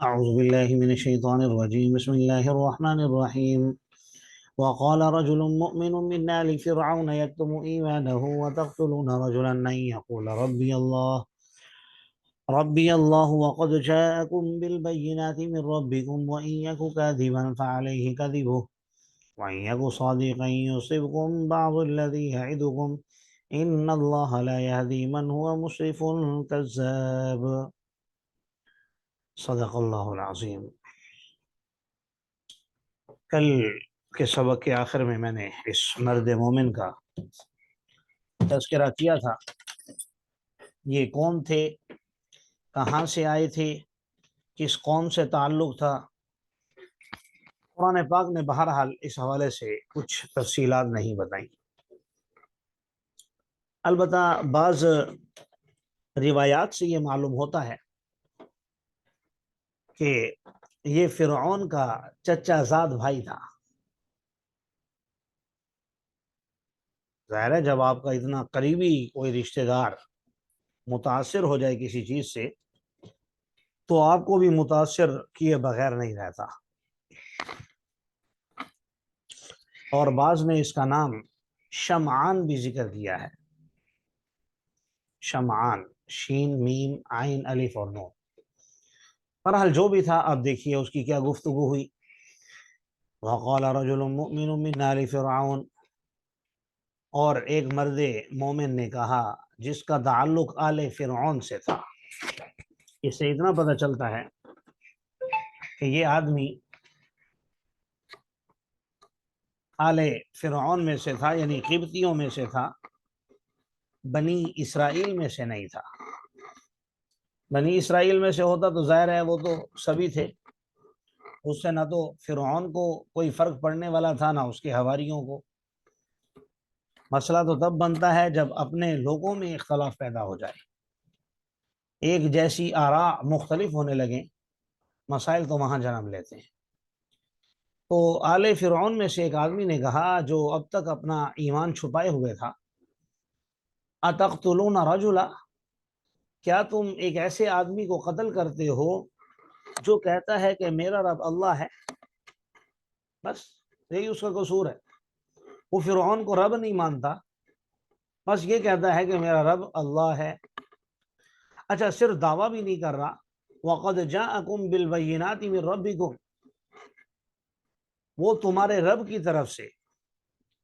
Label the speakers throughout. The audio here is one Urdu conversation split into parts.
Speaker 1: أعوذ بالله من الشيطان الرجيم بسم الله الرحمن الرحيم وقال رجل مؤمن من آل فرعون يكتم إيمانه وتقتلون رجلا أن يقول ربي الله وقد جاءكم بالبينات من ربكم وإن يك كاذبا فعليه كذبه وإن يك صادقا يصبكم بعض الذي يعدكم إن الله لا يهدي من هو مسرف كذاب صدق اللہ العظیم۔ کل کے سبق کے آخر میں نے اس مرد مومن کا تذکرہ کیا تھا۔ یہ کون تھے، کہاں سے آئے تھے، کس قوم سے تعلق تھا؟ قرآن پاک نے بہرحال اس حوالے سے کچھ تفصیلات نہیں بتائیں، البتہ بعض روایات سے یہ معلوم ہوتا ہے کہ یہ فرعون کا چچا زاد بھائی تھا۔ ظاہر ہے جب آپ کا اتنا قریبی کوئی رشتہ دار متاثر ہو جائے کسی چیز سے تو آپ کو بھی متاثر کیے بغیر نہیں رہتا، اور بعض نے اس کا نام شمعان بھی ذکر کیا ہے۔ شمعان، شین میم عین الف اور نون۔ بہرحال جو بھی تھا، اب دیکھیے اس کی کیا گفتگو ہوئی۔ وقال رجل مؤمن من آل فرعون، اور ایک مرد مومن نے کہا جس کا تعلق آل فرعون سے تھا۔ اس سے اتنا پتہ چلتا ہے کہ یہ آدمی آل فرعون میں سے تھا، یعنی قبطیوں میں سے تھا، بنی اسرائیل میں سے نہیں تھا۔ بنی اسرائیل میں سے ہوتا تو ظاہر ہے وہ تو سبھی تھے، اس سے نہ تو فرعون کو کوئی فرق پڑنے والا تھا، نہ اس کے حواریوں کو۔ مسئلہ تو تب بنتا ہے جب اپنے لوگوں میں اختلاف پیدا ہو جائے، ایک جیسی آراء مختلف ہونے لگیں، مسائل تو وہاں جنم لیتے ہیں۔ تو آل فرعون میں سے ایک آدمی نے کہا جو اب تک اپنا ایمان چھپائے ہوئے تھا، اتقتلون رجلا، کیا تم ایک ایسے آدمی کو قتل کرتے ہو جو کہتا ہے کہ میرا رب اللہ ہے؟ بس یہی اس کا قصور ہے، وہ فرعون کو رب نہیں مانتا، بس یہ کہتا ہے کہ میرا رب اللہ ہے۔ اچھا، صرف دعویٰ بھی نہیں کر رہا، وَقَدْ جَاءَكُمْ بِالْبَيِّنَاتِ مِنْ رَبِّكُمْ، وہ تمہارے رب کی طرف سے،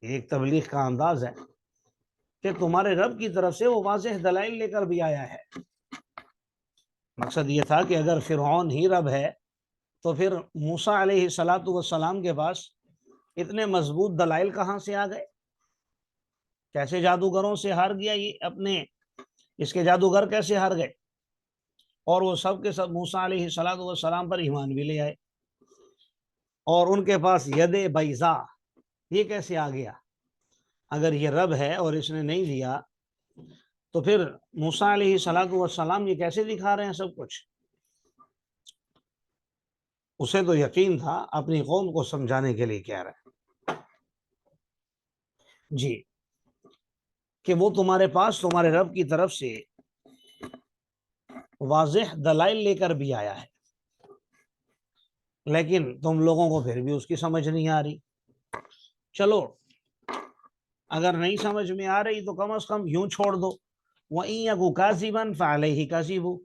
Speaker 1: ایک تبلیغ کا انداز ہے کہ تمہارے رب کی طرف سے وہ واضح دلائل لے کر بھی آیا ہے۔ مقصد یہ تھا کہ اگر فرعون ہی رب ہے تو پھر موسیٰ علیہ السلام کے پاس اتنے مضبوط دلائل کہاں سے آ گئے؟ کیسے جادوگروں سے ہار گیا یہ، اپنے اس کے جادوگر کیسے ہار گئے؟ اور وہ سب کے سب موسیٰ علیہ السلام پر ایمان بھی لے آئے، اور ان کے پاس ید بیضا یہ کیسے آ گیا؟ اگر یہ رب ہے اور اس نے نہیں دیا تو پھر موسیٰ علیہ السلام یہ کیسے دکھا رہے ہیں سب کچھ؟ اسے تو یقین تھا، اپنی قوم کو سمجھانے کے لیے کہہ رہے ہیں جی کہ وہ تمہارے پاس تمہارے رب کی طرف سے واضح دلائل لے کر بھی آیا ہے، لیکن تم لوگوں کو پھر بھی اس کی سمجھ نہیں آ رہی۔ چلو اگر نہیں سمجھ میں آ رہی تو کم از کم یوں چھوڑ دو، وَإِن يَكُ كَاذِبًا فَعَلَيْهِ كَذِبُهُ،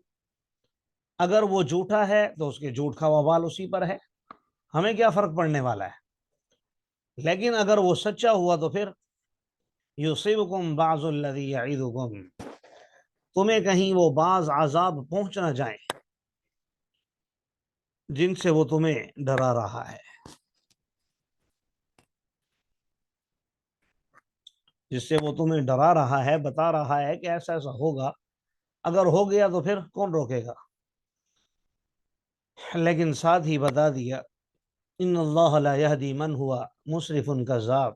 Speaker 1: اگر وہ جھوٹا ہے تو اس کے جھوٹ کا وبال اسی پر ہے، ہمیں کیا فرق پڑنے والا ہے۔ لیکن اگر وہ سچا ہوا تو پھر يُصِيبُكُمْ بَعْضُ الَّذِي يَعِدُكُمْ، تمہیں کہیں وہ بعض عذاب پہنچ نہ جائیں جن سے وہ تمہیں ڈرا رہا ہے، جس سے وہ تمہیں ڈرا رہا ہے، بتا رہا ہے کہ ایسا ایسا ہوگا، اگر ہو گیا تو پھر کون روکے گا؟ لیکن ساتھ ہی بتا دیا ان اللہ لا یہدی من ہوا مسرف کذاب،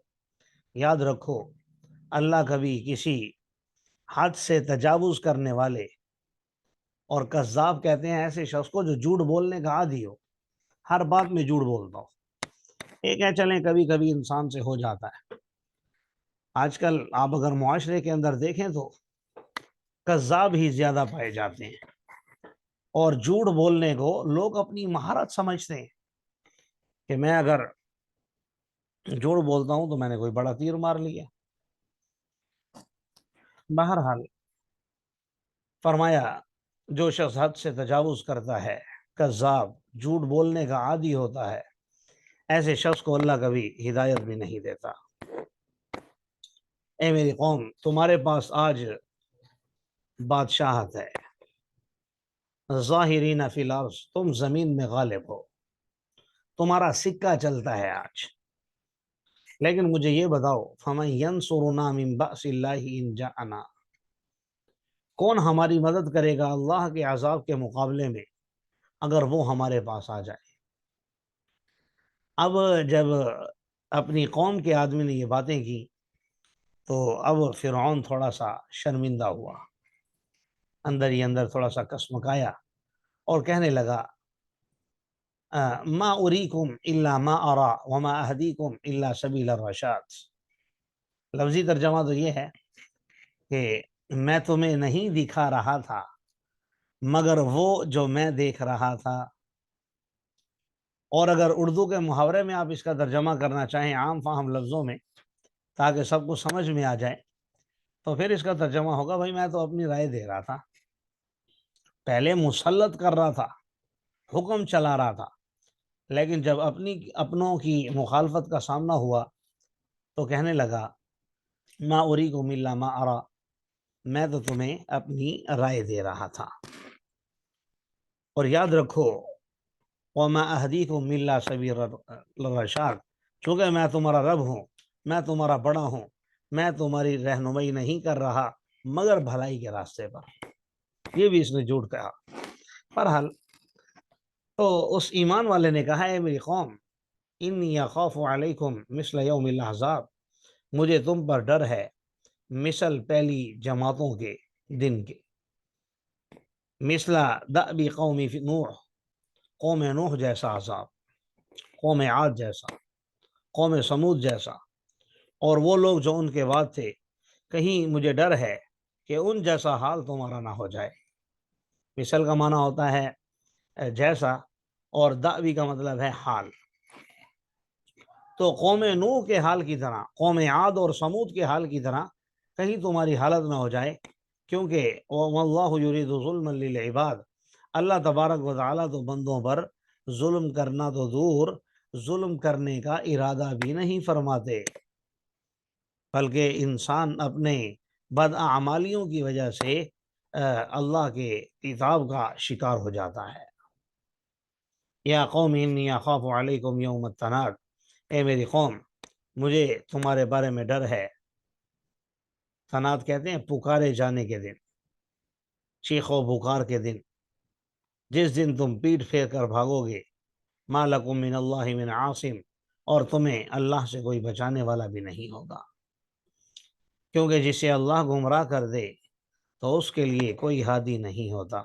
Speaker 1: یاد رکھو اللہ کبھی کسی حد سے تجاوز کرنے والے، اور کذاب کہتے ہیں ایسے شخص کو جو جھوٹ بولنے کا عادی ہو، ہر بات میں جھوٹ بولتا ہو۔ ایک ہے چلیں کبھی کبھی انسان سے ہو جاتا ہے، آج کل آپ اگر معاشرے کے اندر دیکھیں تو کذاب ہی زیادہ پائے جاتے ہیں، اور جھوٹ بولنے کو لوگ اپنی مہارت سمجھتے ہیں کہ میں اگر جھوٹ بولتا ہوں تو میں نے کوئی بڑا تیر مار لیا۔ بہرحال فرمایا جو شخص حد سے تجاوز کرتا ہے، کذاب، جھوٹ بولنے کا عادی ہوتا ہے، ایسے شخص کو اللہ کبھی ہدایت بھی نہیں دیتا۔ اے میری قوم، تمہارے پاس آج بادشاہت ہے، ظاہرین فی الارض، تم زمین میں غالب ہو، تمہارا سکہ چلتا ہے آج۔ لیکن مجھے یہ بتاؤ، فَمَن يَنصُرُنَا مِن بَأْسِ اللَّهِ إِن جَاءَنَا، کون ہماری مدد کرے گا اللہ کے عذاب کے مقابلے میں اگر وہ ہمارے پاس آ جائے۔ اب جب اپنی قوم کے آدمی نے یہ باتیں کی تو اب فرعون تھوڑا سا شرمندہ ہوا، اندر ہی اندر تھوڑا سا کسمکایا اور کہنے لگا ما اریکم الا ما ارا وما اہدیکم الا سبیل الرشاد۔ لفظی ترجمہ تو یہ ہے کہ میں تمہیں نہیں دکھا رہا تھا مگر وہ جو میں دیکھ رہا تھا۔ اور اگر اردو کے محاورے میں آپ اس کا ترجمہ کرنا چاہیں عام فہم لفظوں میں تاکہ سب کو سمجھ میں آ جائے تو پھر اس کا ترجمہ ہوگا بھائی میں تو اپنی رائے دے رہا تھا، پہلے مسلط کر رہا تھا، حکم چلا رہا تھا، لیکن جب اپنوں کی مخالفت کا سامنا ہوا تو کہنے لگا ما اریکم الا ما ارا، میں تو تمہیں اپنی رائے دے رہا تھا۔ اور یاد رکھو وما اہدیکم الا سبیل الرشاد، چونکہ میں تمہارا رب ہوں، میں تمہارا بڑا ہوں، میں تمہاری رہنمائی نہیں کر رہا مگر بھلائی کے راستے پر۔ یہ بھی اس نے جھوٹ کہا۔ بہرحال تو اس ایمان والے نے کہا ہے میری قوم انی اخاف علیکم مثل یوم الاحزاب، مجھے تم پر ڈر ہے مثل پہلی جماعتوں کے دن کے، مثل دأب قوم نوح، قوم نوح جیسا عذاب، قوم عاد جیسا، قوم سمود جیسا، اور وہ لوگ جو ان کے بعد تھے، کہیں مجھے ڈر ہے کہ ان جیسا حال تمہارا نہ ہو جائے۔ مثل کا معنی ہوتا ہے جیسا اور دعوی کا مطلب ہے حال۔ تو قوم نوح کے حال کی طرح، قوم عاد اور سمود کے حال کی طرح کہیں تمہاری حالت نہ ہو جائے، کیونکہ وَاللَّهُ يُرِيدُ ظُلْمًا لِلْعِبَادِ، اللہ تبارک و تعالیٰ تو بندوں پر ظلم کرنا تو دور، ظلم کرنے کا ارادہ بھی نہیں فرماتے، بلکہ انسان اپنے بداعمالیوں کی وجہ سے اللہ کے عذاب کا شکار ہو جاتا ہے۔ یا قوم انی اخاف علیکم یوم التناد، اے میری قوم مجھے تمہارے بارے میں ڈر ہے۔ تناد کہتے ہیں پکارے جانے کے دن، چیخ و پکار کے دن، جس دن تم پیٹ پھیر کر بھاگو گے، ما لکم من اللہ من عاصم، اور تمہیں اللہ سے کوئی بچانے والا بھی نہیں ہوگا، کیونکہ جسے اللہ گمراہ کر دے تو اس کے لیے کوئی ہادی نہیں ہوتا۔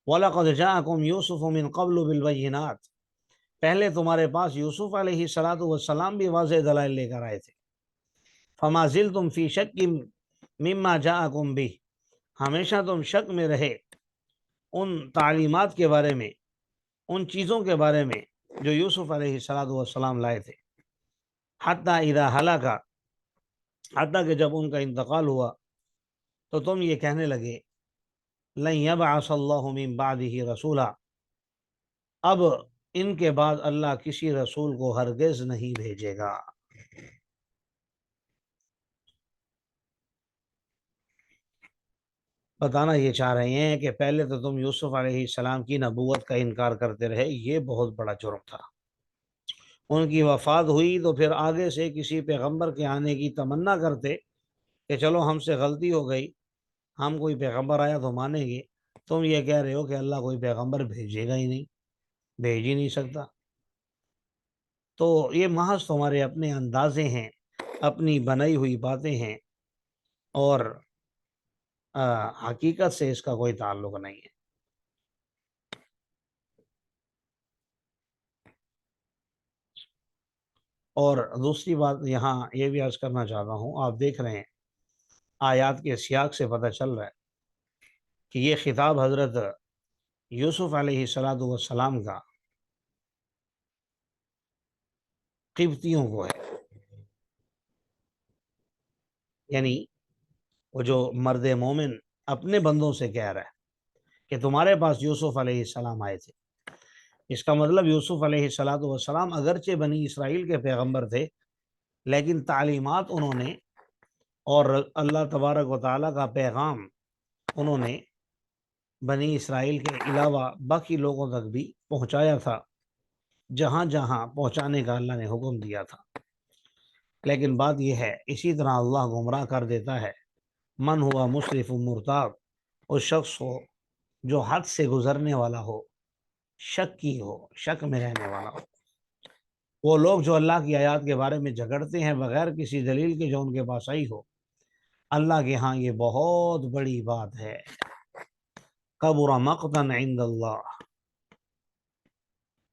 Speaker 1: وَلَقَدْ جَاءَكُمْ يُوسُفُ مِن قَبْلُ بِالْبَيِّنَاتِ، پہلے تمہارے پاس یوسف علیہ السلام بھی واضح دلائل لے کر آئے تھے۔ فَمَا زِلْتُمْ فِي شَكٍّ مِّمَّا جَاءَكُمْ بِهِ، ہمیشہ تم شک میں رہے ان تعلیمات کے بارے میں، ان چیزوں کے بارے میں جو یوسف علیہ السلام لائے تھے۔ حتیٰ اذا ہلاکا، حتیٰ کہ جب ان کا انتقال ہوا تو تم یہ کہنے لگے لن یبعث اللہ من بعدہ رسولا، اب ان کے بعد اللہ کسی رسول کو ہرگز نہیں بھیجے گا۔ بتانا یہ چاہ رہے ہیں کہ پہلے تو تم یوسف علیہ السلام کی نبوت کا انکار کرتے رہے، یہ بہت بڑا جرم تھا۔ ان کی وفات ہوئی تو پھر آگے سے کسی پیغمبر کے آنے کی تمنا کرتے کہ چلو ہم سے غلطی ہو گئی، ہم کوئی پیغمبر آیا تو مانیں گے۔ تم یہ کہہ رہے ہو کہ اللہ کوئی پیغمبر بھیجے گا ہی نہیں، بھیج ہی نہیں سکتا۔ تو یہ محض تمہارے اپنے اندازے ہیں، اپنی بنائی ہوئی باتیں ہیں، اور حقیقت سے اس کا کوئی تعلق نہیں ہے۔ اور دوسری بات یہاں یہ بھی عرض کرنا چاہتا ہوں، آپ دیکھ رہے ہیں آیات کے سیاق سے پتہ چل رہا ہے کہ یہ خطاب حضرت یوسف علیہ السلام کا قبطیوں کو ہے، یعنی وہ جو مرد مومن اپنے بندوں سے کہہ رہا ہے کہ تمہارے پاس یوسف علیہ السلام آئے تھے۔ اس کا مطلب یوسف علیہ السلام اگرچہ بنی اسرائیل کے پیغمبر تھے، لیکن تعلیمات انہوں نے اور اللہ تبارک و تعالیٰ کا پیغام انہوں نے بنی اسرائیل کے علاوہ باقی لوگوں تک بھی پہنچایا تھا، جہاں جہاں پہنچانے کا اللہ نے حکم دیا تھا۔ لیکن بات یہ ہے، اسی طرح اللہ گمراہ کر دیتا ہے من ہوا مسرف مرتاب، اس شخص کو جو حد سے گزرنے والا ہو، شکی ہو، شک میں رہنے والا ہو۔ وہ لوگ جو اللہ کی آیات کے بارے میں جھگڑتے ہیں بغیر کسی دلیل کے جو ان کے پاس آئی ہو، اللہ کے ہاں یہ بہت بڑی بات ہے۔ کبر مقتا عند اللہ،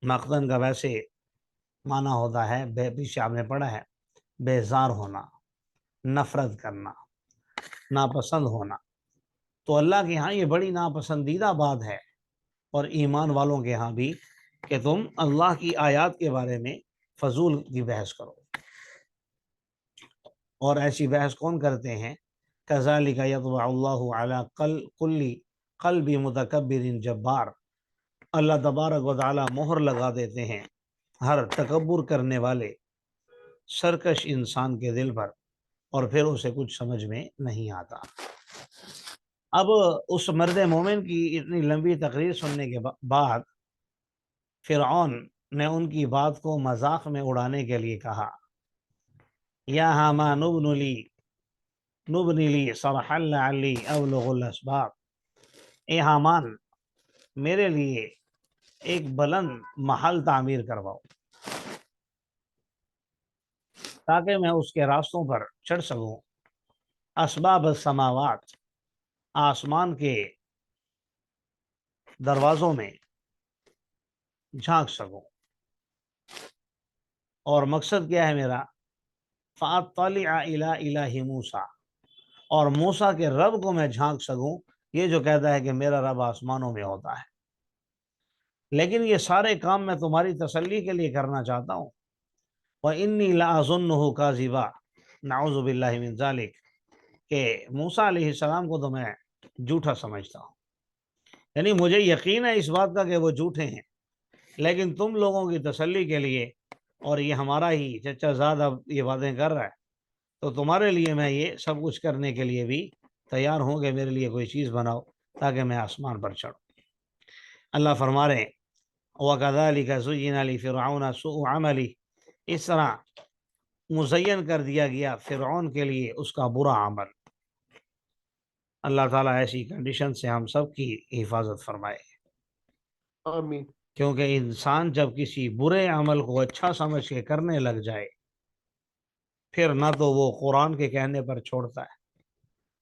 Speaker 1: مقتن کا ویسے معنی ہوتا ہے، پیچھے آپ نے پڑھا ہے، بیزار ہونا، نفرت کرنا، ناپسند ہونا۔ تو اللہ کے ہاں یہ بڑی ناپسندیدہ بات ہے، اور ایمان والوں کے ہاں بھی، کہ تم اللہ کی آیات کے بارے میں فضول کی بحث کرو۔ اور ایسی بحث کون کرتے ہیں؟ کذالک یطبع اللہ علی کل قلب متکبر جبار، اللہ تبارک و تعالی مہر لگا دیتے ہیں ہر تکبر کرنے والے سرکش انسان کے دل پر، اور پھر اسے کچھ سمجھ میں نہیں آتا۔ اب اس مرد مومن کی اتنی لمبی تقریر سننے کے بعد فرعون نے ان کی بات کو مذاق میں اڑانے کے لیے کہا، یا حامان نبنی لی صرحا لعلی ابلغ الاسباب، اے حامان میرے لیے ایک بلند محل تعمیر کرواؤ تاکہ میں اس کے راستوں پر چڑھ سکوں، اسباب السماوات، آسمان کے دروازوں میں جھانک سکوں۔ اور مقصد کیا ہے میرا؟ فاطلع الی الہ موسیٰ، اور موسیٰ کے رب کو میں جھانک سکوں، یہ جو کہتا ہے کہ میرا رب آسمانوں میں ہوتا ہے۔ لیکن یہ سارے کام میں تمہاری تسلی کے لیے کرنا چاہتا ہوں۔ وَإِنِّي لَأَظُنُّهُ كَاذِبًا، نعوذ باللہ من ذالک، کہ موسیٰ علیہ السلام کو تو میں جھوٹا سمجھتا ہوں، یعنی مجھے یقین ہے اس بات کا کہ وہ جھوٹے ہیں، لیکن تم لوگوں کی تسلی کے لیے، اور یہ ہمارا ہی چچا زاد اب یہ باتیں کر رہا ہے، تو تمہارے لیے میں یہ سب کچھ کرنے کے لیے بھی تیار ہوں کہ میرے لیے کوئی چیز بناؤ تاکہ میں آسمان پر چڑھوں۔ اللہ فرما رہے ہیں وَكَذَلِكَ زُيِّنَ لِفِرْعَوْنَ سُوءُ عَمَلِهِ، اس طرح مزین کر دیا گیا فرعون کے لیے اس کا برا عمل۔ اللہ تعالیٰ ایسی کنڈیشن سے ہم سب کی حفاظت فرمائے،
Speaker 2: آمین۔
Speaker 1: کیونکہ انسان جب کسی برے عمل کو اچھا سمجھ کے کرنے لگ جائے، پھر نہ تو وہ قرآن کے کہنے پر چھوڑتا ہے،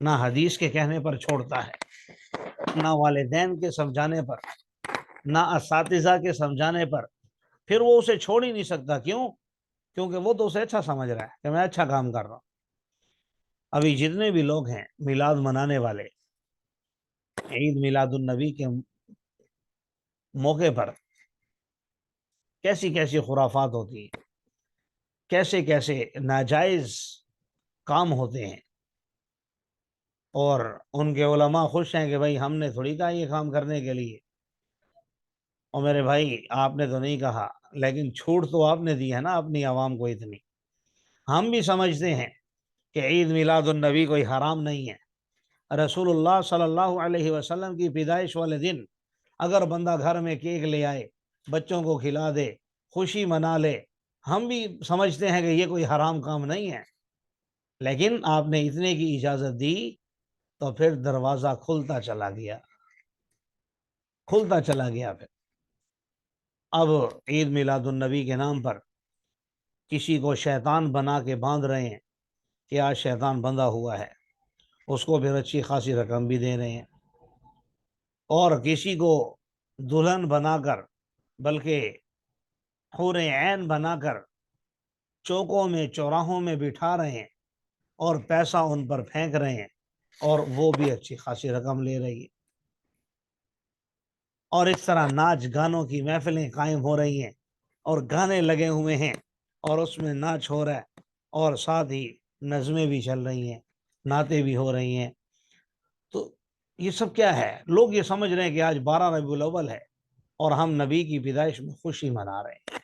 Speaker 1: نہ حدیث کے کہنے پر چھوڑتا ہے، نہ والدین کے سمجھانے پر، نہ اساتذہ کے سمجھانے پر، پھر وہ اسے چھوڑ ہی نہیں سکتا۔ کیوں؟ کیونکہ وہ تو اسے اچھا سمجھ رہا ہے کہ میں اچھا کام کر رہا ہوں۔ ابھی جتنے بھی لوگ ہیں میلاد منانے والے، عید میلاد النبی کے موقع پر کیسی کیسی خرافات ہوتی ہیں، کیسے کیسے ناجائز کام ہوتے ہیں، اور ان کے علماء خوش ہیں کہ بھائی ہم نے تھوڑی کہا یہ کام کرنے کے لیے، اور میرے بھائی آپ نے تو نہیں کہا، لیکن چھوٹ تو آپ نے دی ہے نا اپنی عوام کو اتنی۔ ہم بھی سمجھتے ہیں کہ عید میلاد النبی کوئی حرام نہیں ہے۔ رسول اللہ صلی اللہ علیہ وسلم کی پیدائش والے دن اگر بندہ گھر میں کیک لے آئے، بچوں کو کھلا دے، خوشی منا لے، ہم بھی سمجھتے ہیں کہ یہ کوئی حرام کام نہیں ہے، لیکن آپ نے اتنے کی اجازت دی تو پھر دروازہ کھلتا چلا گیا، کھلتا چلا گیا۔ پھر اب عید میلاد النبی کے نام پر کسی کو شیطان بنا کے باندھ رہے ہیں کہ آج شیطان بندھا ہوا ہے، اس کو پھر اچھی خاصی رقم بھی دے رہے ہیں، اور کسی کو دلہن بنا کر، بلکہ حور عین بنا کر چوکوں میں چوراہوں میں بٹھا رہے ہیں، اور پیسہ ان پر پھینک رہے ہیں، اور وہ بھی اچھی خاصی رقم لے رہی ہے۔ اور اس طرح ناچ گانوں کی محفلیں قائم ہو رہی ہیں اور گانے لگے ہوئے ہیں اور اس میں ناچ ہو رہا ہے اور ساتھ ہی نظمیں بھی چل رہی ہیں، نعتیں بھی ہو رہی ہیں۔ تو یہ سب کیا ہے؟ لوگ یہ سمجھ رہے ہیں کہ آج 12 ربیع الاول ہے اور ہم نبی کی پیدائش میں خوشی منا رہے ہیں۔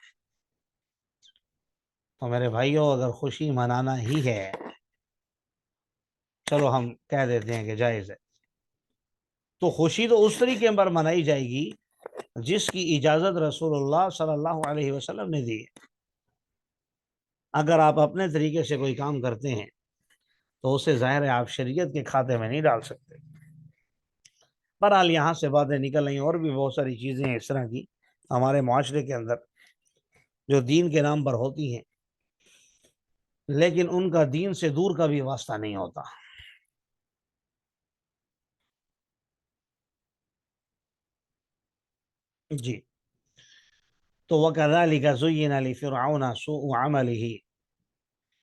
Speaker 1: تو میرے بھائیوں، اگر خوشی منانا ہی ہے، چلو ہم کہہ دیتے ہیں کہ جائز ہے، تو خوشی تو اس طریقے پر منائی جائے گی جس کی اجازت رسول اللہ صلی اللہ علیہ وسلم نے دی ہے۔ اگر آپ اپنے طریقے سے کوئی کام کرتے ہیں تو اسے ظاہر ہے آپ شریعت کے کھاتے میں نہیں ڈال سکتے۔ بہرحال یہاں سے باتیں نکل رہی ہیں، اور بھی بہت ساری چیزیں ہیں اس طرح کی ہمارے معاشرے کے اندر جو دین کے نام پر ہوتی ہیں، لیکن ان کا دین سے دور کا بھی واسطہ نہیں ہوتا۔ جی، تو وَكَذَلِكَ زُيِّنَ لِفِرْعَوْنَ سُوءُ عَمَلِهِ،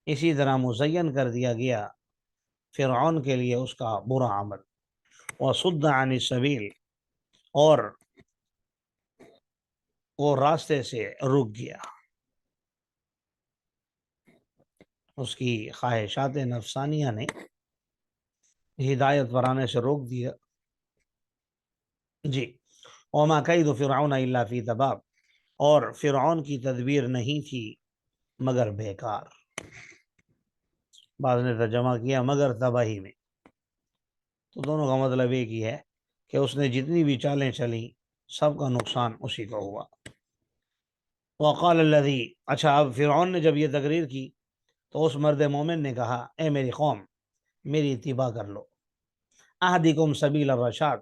Speaker 1: اسی طرح مزین کر دیا گیا فرعون کے لیے اس کا برا عمل، وَصُدَّ عَنِ السَّبِيلِ، اور وہ راستے سے رک گیا، اس کی خواہشات نفسانیہ نے ہدایت پر آنے سے روک دیا۔ جی، وَمَا كَيْدُ فِرْعَوْنَ إِلَّا فِي تَبَابٍ، اور فرعون کی تدبیر نہیں تھی مگر بیکار۔ بعض نے ترجمہ کیا مگر تباہی میں، تو دونوں کا مطلب ایک ہی ہے کہ اس نے جتنی بھی چالیں چلیں سب کا نقصان اسی کا ہوا۔ وقال الذی، اچھا اب فرعون نے جب یہ تقریر کی تو اس مرد مومن نے کہا، اے میری قوم، میری اتباع کر لو، اہدکم سبیل الرشاد،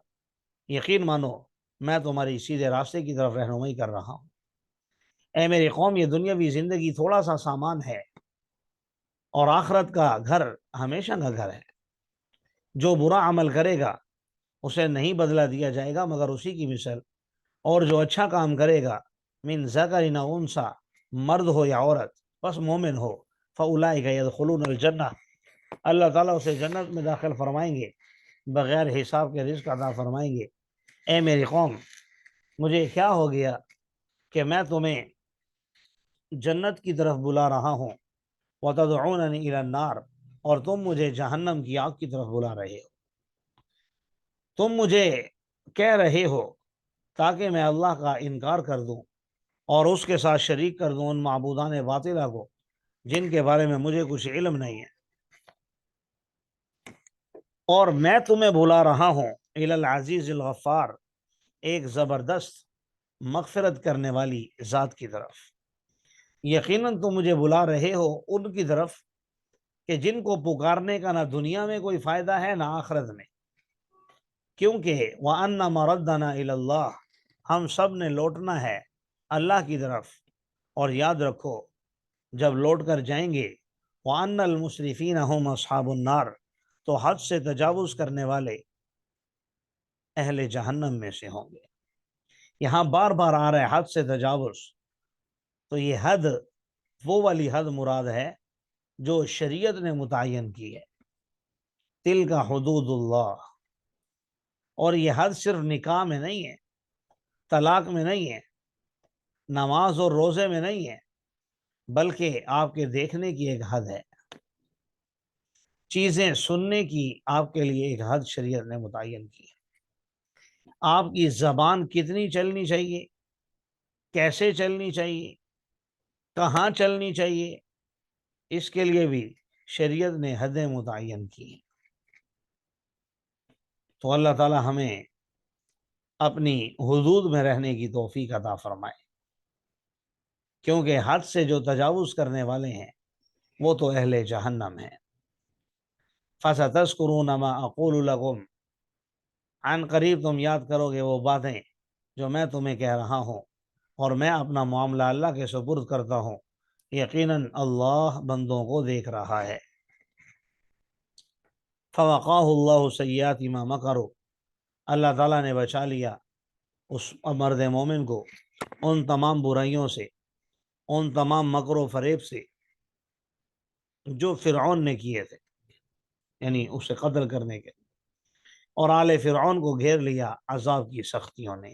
Speaker 1: یقین مانو میں تمہاری سیدھے راستے کی طرف رہنمائی کر رہا ہوں۔ اے میری قوم، یہ دنیاوی زندگی تھوڑا سا سامان ہے اور آخرت کا گھر ہمیشہ کا گھر ہے۔ جو برا عمل کرے گا اسے نہیں بدلہ دیا جائے گا مگر اسی کی مثل، اور جو اچھا کام کرے گا من ذکر او انثی، مرد ہو یا عورت، بس مومن ہو، فاولئک یدخلون الجنہ، اللہ تعالیٰ اسے جنت میں داخل فرمائیں گے، بغیر حساب کے رزق عطا فرمائیں گے۔ اے میری قوم، مجھے کیا ہو گیا کہ میں تمہیں جنت کی طرف بلا رہا ہوں، وتدعوننی الی النار، اور تم مجھے جہنم کی آگ کی طرف بلا رہے ہو۔ تم مجھے کہہ رہے ہو تاکہ میں اللہ کا انکار کر دوں اور اس کے ساتھ شریک کر دوں ان معبودان باطلہ کو جن کے بارے میں مجھے کچھ علم نہیں ہے، اور میں تمہیں بلا رہا ہوں الی العزیز الغفار، ایک زبردست مغفرت کرنے والی ذات کی طرف۔ یقیناً تم مجھے بلا رہے ہو ان کی طرف کہ جن کو پکارنے کا نہ دنیا میں کوئی فائدہ ہے نہ آخرت میں، کیونکہ وَأَنَّ مَرَدَّنَا إِلَى اللَّهِ، ہم سب نے لوٹنا ہے اللہ کی طرف، اور یاد رکھو جب لوٹ کر جائیں گے وَأَنَّ الْمُسْرِفِينَ هُمْ أَصْحَابُ النَّارِ، تو حد سے تجاوز کرنے والے اہل جہنم میں سے ہوں گے۔ یہاں بار بار آ رہا ہے حد سے تجاوز، تو یہ حد وہ والی حد مراد ہے جو شریعت نے متعین کی ہے، تلک حدود اللہ، اور یہ حد صرف نکاح میں نہیں ہے، طلاق میں نہیں ہے، نماز اور روزے میں نہیں ہے، بلکہ آپ کے دیکھنے کی ایک حد ہے، چیزیں سننے کی آپ کے لیے ایک حد شریعت نے متعین کی ہے۔ آپ کی زبان کتنی چلنی چاہیے، کیسے چلنی چاہیے، کہاں چلنی چاہیے، اس کے لیے بھی شریعت نے حدیں متعین کی ہیں۔ تو اللہ تعالی ہمیں اپنی حدود میں رہنے کی توفیق عطا فرمائے، کیونکہ حد سے جو تجاوز کرنے والے ہیں وہ تو اہل جہنم ہیں۔ فَسَتَذْكُرُونَ مَا أَقُولُ لَكُمْ، عن قریب تم یاد کرو گے وہ باتیں جو میں تمہیں کہہ رہا ہوں، اور میں اپنا معاملہ اللہ کے سپرد کرتا ہوں، یقیناً اللہ بندوں کو دیکھ رہا ہے۔ فَوَقَاهُ اللَّهُ سَيِّئَاتِ مَا مَكَرُوا، اللہ تعالیٰ نے بچا لیا اس مرد مومن کو ان تمام برائیوں سے، ان تمام مکر و فریب سے جو فرعون نے کیے تھے، یعنی اسے قتل کرنے کے، اور آل فرعون کو گھیر لیا عذاب کی سختیوں نے۔